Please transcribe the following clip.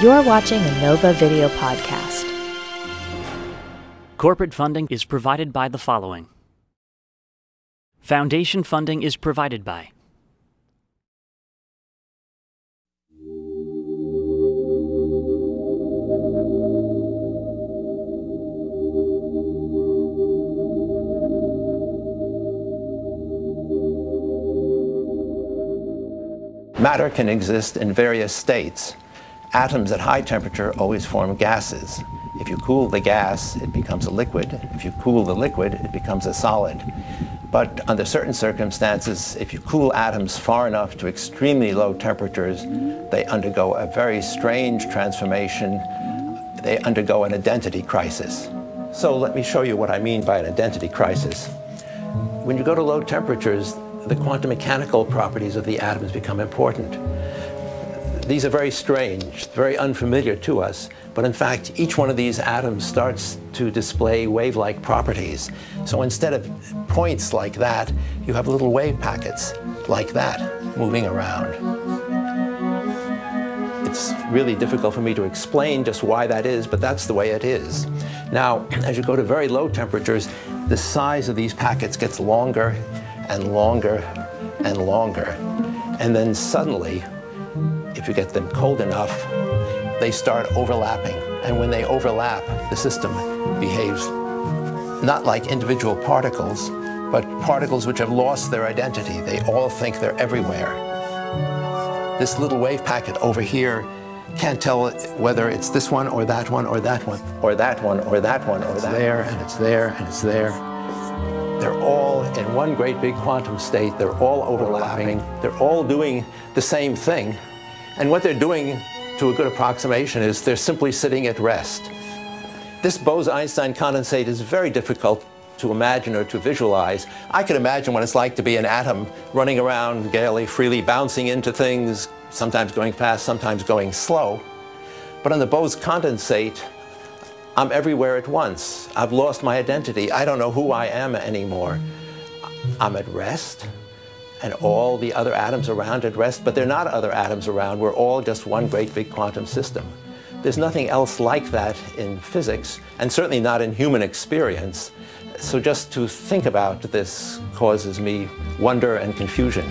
You're watching a Nova Video podcast. Corporate funding is provided by the following. Foundation funding is provided by Matter can exist in various states. Atoms at high temperature always form gases. If you cool the gas, it becomes a liquid. If you cool the liquid, it becomes a solid. But under certain circumstances, if you cool atoms far enough to extremely low temperatures, they undergo a very strange transformation. They undergo an identity crisis. So let me show you what I mean by an identity crisis. When you go to low temperatures, the quantum mechanical properties of the atoms become important. These are very strange, very unfamiliar to us, but in fact, each one of these atoms starts to display wave-like properties. So instead of points like that, you have little wave packets like that moving around. It's really difficult for me to explain just why that is, but that's the way it is. Now, as you go to very low temperatures, the size of these packets gets longer and longer and longer. And then suddenly, if you get them cold enough, they start overlapping. And when they overlap, the system behaves not like individual particles, but particles which have lost their identity. They all think they're everywhere. This little wave packet over here can't tell whether it's this one or that one or that one or that one or that one or that. It's there and it's there and it's there. They're all in one great big quantum state. They're all overlapping. They're all doing the same thing. And what they're doing, to a good approximation, is they're simply sitting at rest. This Bose-Einstein condensate is very difficult to imagine or to visualize. I can imagine what it's like to be an atom running around gaily, freely, bouncing into things, sometimes going fast, sometimes going slow. But on the Bose condensate, I'm everywhere at once. I've lost my identity. I don't know who I am anymore. I'm at rest, and all the other atoms around at rest, but they're not other atoms around. We're all just one great big quantum system. There's nothing else like that in physics, and certainly not in human experience. So just to think about this causes me wonder and confusion.